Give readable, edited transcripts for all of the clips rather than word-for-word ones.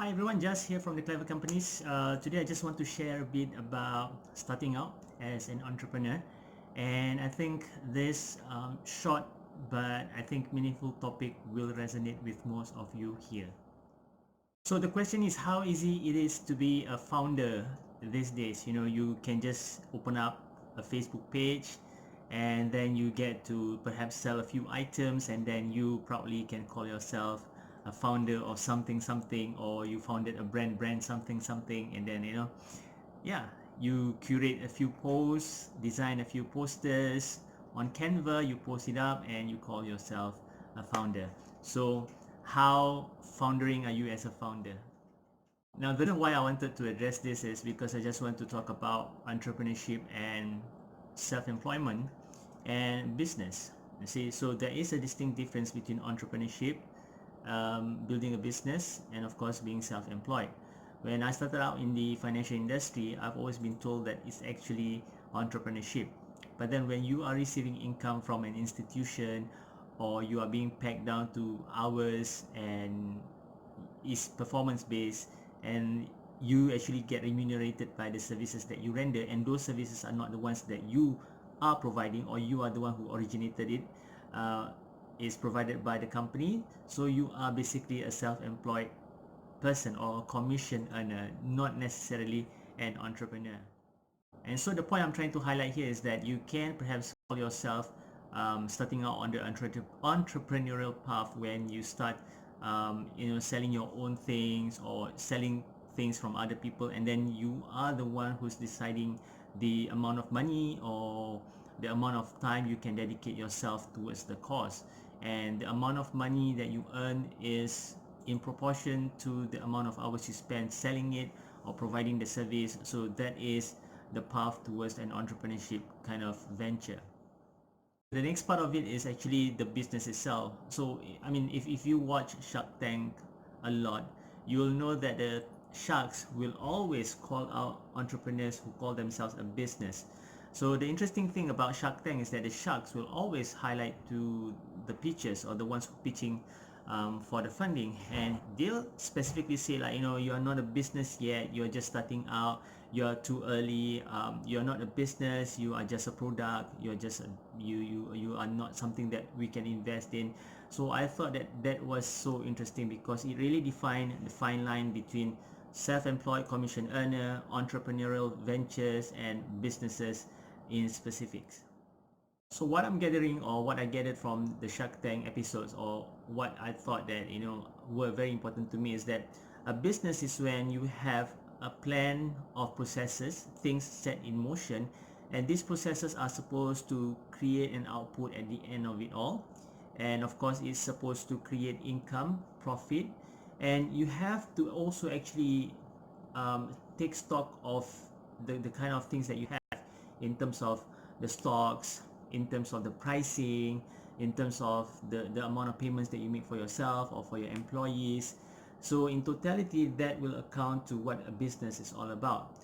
Hi everyone, Just here from the Clever Companies. Today I just want to share a bit about starting out as an entrepreneur, and I think this short but I think meaningful topic will resonate with most of you here. So the question is how easy it is to be a founder these days. You can just open up a Facebook page and then you get to perhaps sell a few items, and then you proudly can call yourself a founder of something something, or you founded a brand something something, and then yeah, you curate a few posts, design a few posters on Canva, you post it up and you call yourself a founder. So how foundering are you as a founder? Now, the reason why I wanted to address this is because I just want to talk about entrepreneurship and self-employment and business. You see, so there is a distinct difference between entrepreneurship, building a business, and of course being self-employed. When I started out in the financial industry, I've always been told that it's actually entrepreneurship. But then when you are receiving income from an institution, or you are being pegged down to hours and is performance based, and you actually get remunerated by the services that you render, and those services are not the ones that you are providing, or you are the one who originated it, is provided by the company. So you are basically a self-employed person or a commission earner, not necessarily an entrepreneur. And so the point I'm trying to highlight here is that you can perhaps call yourself starting out on the entrepreneurial path when you start selling your own things or selling things from other people, and then you are the one who's deciding the amount of money or the amount of time you can dedicate yourself towards the cause, and the amount of money that you earn is in proportion to the amount of hours you spend selling it or providing the service. So that is the path towards an entrepreneurship kind of venture. The next part of it is actually the business itself. So I mean, if you watch Shark Tank a lot, you'll know that the sharks will always call out entrepreneurs who call themselves a business. So the interesting thing about Shark Tank is that the sharks will always highlight to the pitchers or the ones who pitching for the funding, and they'll specifically say, like, you are not a business yet, you're just starting out, you're too early, you're not a business, you are just a product, you're just you are not something that we can invest in. So I thought that that was so interesting because it really defined the fine line between self-employed commission earner, entrepreneurial ventures, and businesses in specifics. So what I'm gathering, or what I gathered from the Shark Tank episodes, or what I thought that were very important to me, is that a business is when you have a plan of processes, things set in motion, and these processes are supposed to create an output at the end of it all. And of course, it's supposed to create income, profit, and you have to also actually take stock of the kind of things that you have in terms of the stocks, in terms of the pricing, in terms of the amount of payments that you make for yourself or for your employees. So in totality, that will account to what a business is all about.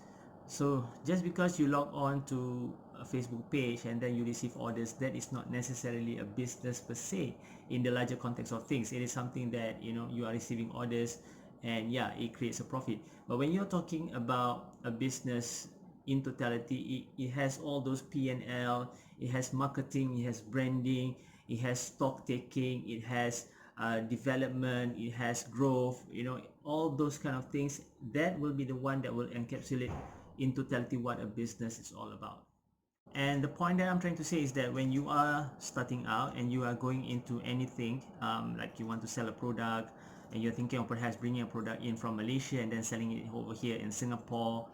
So just because you log on to a Facebook page and then you receive orders, that is not necessarily a business per se in the larger context of things. It is something that you are receiving orders, and yeah, it creates a profit. But when you're talking about a business in totality, it has all those P&L, it has marketing, it has branding, it has stock taking, it has development, it has growth, all those kind of things. That will be the one that will encapsulate in totality what a business is all about. And the point that I'm trying to say is that when you are starting out and you are going into anything, like you want to sell a product and you're thinking of perhaps bringing a product in from Malaysia and then selling it over here in Singapore,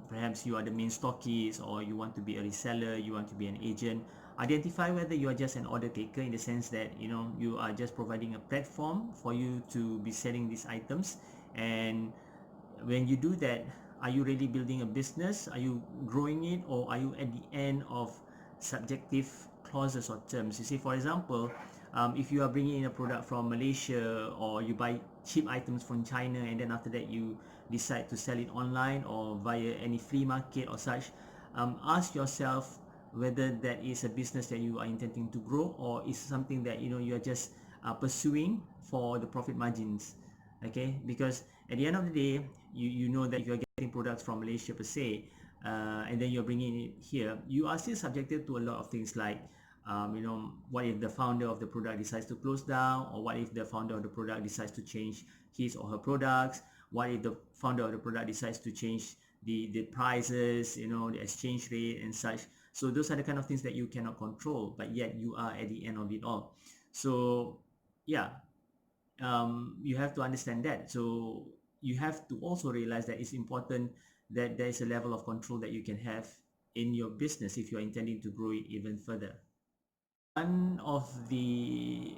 perhaps you are the main stockist, or you want to be a reseller, you want to be an agent. Identify whether you are just an order taker, in the sense that you are just providing a platform for you to be selling these items. And when you do that, are you really building a business? Are you growing it, or are you at the end of subjective clauses or terms? You see, for example, if you are bringing in a product from Malaysia, or you buy cheap items from China, and then after that you decide to sell it online or via any flea market or such, ask yourself whether that is a business that you are intending to grow, or is something that you are just pursuing for the profit margins. Okay, because At the end of the day, you know that if you're getting products from Malaysia per se, and then you're bringing it here, you are still subjected to a lot of things like what if the founder of the product decides to close down, or what if the founder of the product decides to change his or her products, what if the founder of the product decides to change the prices, the exchange rate and such. So those are the kind of things that you cannot control, but yet you are at the end of it all. So yeah, you have to understand that. So you have to also realize that it's important that there is a level of control that you can have in your business if you're intending to grow it even further. One of the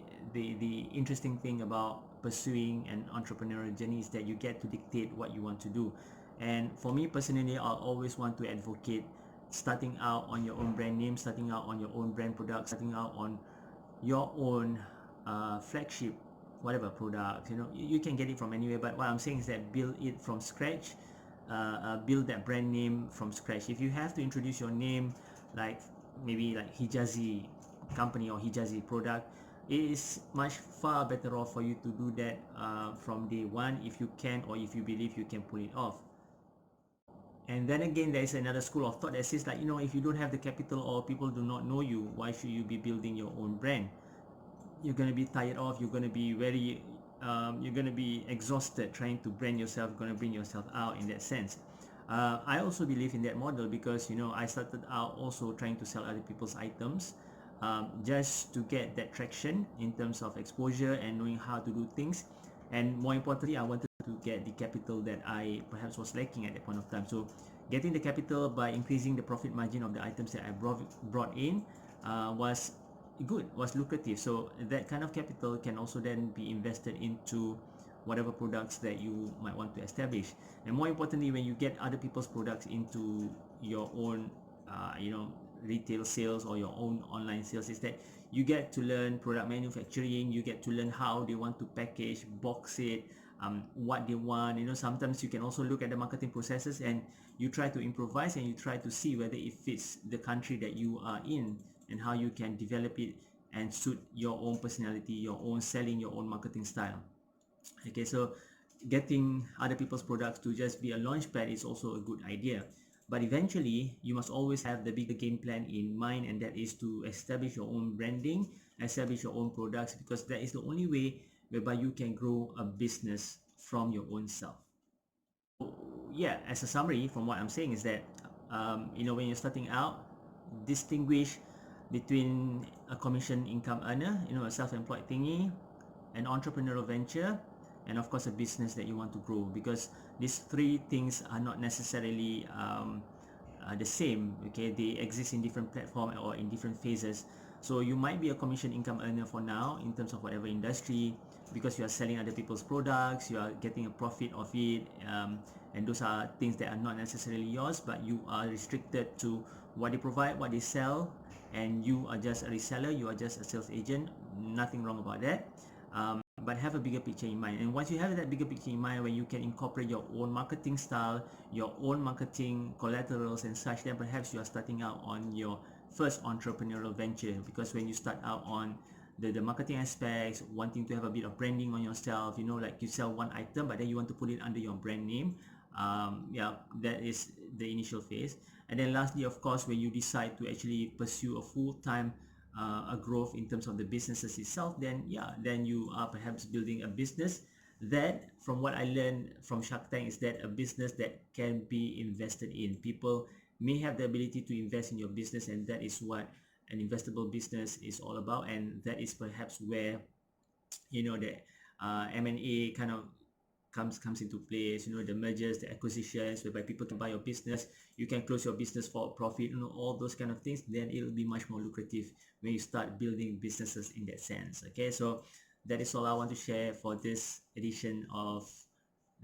interesting thing about pursuing an entrepreneurial journey is that you get to dictate what you want to do. And for me personally, I'll always want to advocate starting out on your own brand name, starting out on your own brand product, starting out on your own flagship whatever product. You can get it from anywhere, but what I'm saying is that build it from scratch. Build that brand name from scratch. If you have to introduce your name, like maybe like Hijazi company or Hijazi product, it is much far better off for you to do that from day one, if you can, or if you believe you can pull it off. And then again, there is another school of thought that says like, if you don't have the capital or people do not know you, why should you be building your own brand? You're going to be tired of, you're going to be you're going to be exhausted trying to brand yourself, going to bring yourself out in that sense. I also believe in that model because I started out also trying to sell other people's items, just to get that traction in terms of exposure and knowing how to do things. And more importantly, I wanted to get the capital that I perhaps was lacking at that point of time. So getting the capital by increasing the profit margin of the items that I brought in was good, was lucrative. So that kind of capital can also then be invested into whatever products that you might want to establish. And more importantly, when you get other people's products into your own retail sales or your own online sales, is that you get to learn product manufacturing, you get to learn how they want to package, box it, what they want. Sometimes you can also look at the marketing processes and you try to improvise and you try to see whether it fits the country that you are in and how you can develop it and suit your own personality, your own selling, your own marketing style. Okay, so getting other people's products to just be a launch pad is also a good idea. But eventually, you must always have the bigger game plan in mind, and that is to establish your own branding, establish your own products, because that is the only way whereby you can grow a business from your own self. Yeah, as a summary from what I'm saying is that when you're starting out, distinguish between a commission income earner, a self-employed thingy, an entrepreneurial venture, and of course a business that you want to grow, because these three things are not necessarily the same. Okay, they exist in different platforms or in different phases. So you might be a commission income earner for now in terms of whatever industry, because you are selling other people's products, you are getting a profit of it, and those are things that are not necessarily yours, but you are restricted to what they provide, what they sell, and you are just a reseller, you are just a sales agent. Nothing wrong about that. But have a bigger picture in mind. And once you have that bigger picture in mind, when you can incorporate your own marketing style, your own marketing collaterals and such, then perhaps you are starting out on your first entrepreneurial venture. Because when you start out on the marketing aspects, wanting to have a bit of branding on yourself, like you sell one item but then you want to put it under your brand name, that is the initial phase. And then lastly, of course, when you decide to actually pursue a full-time a growth in terms of the businesses itself, then you are perhaps building a business that, from what I learned from Shark Tank, is that a business that can be invested in. People may have the ability to invest in your business, and that is what an investable business is all about. And that is perhaps where the M&A kind of comes into place, the mergers, the acquisitions, whereby people can buy your business, you can close your business for a profit, all those kind of things. Then it'll be much more lucrative when you start building businesses in that sense. Okay, so that is all I want to share for this edition of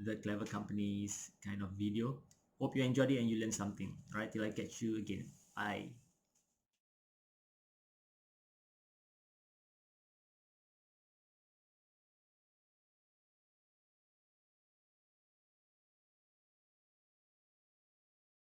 the Clever Companies kind of video. Hope you enjoyed it and you learned something. All right, till I catch you again. Bye.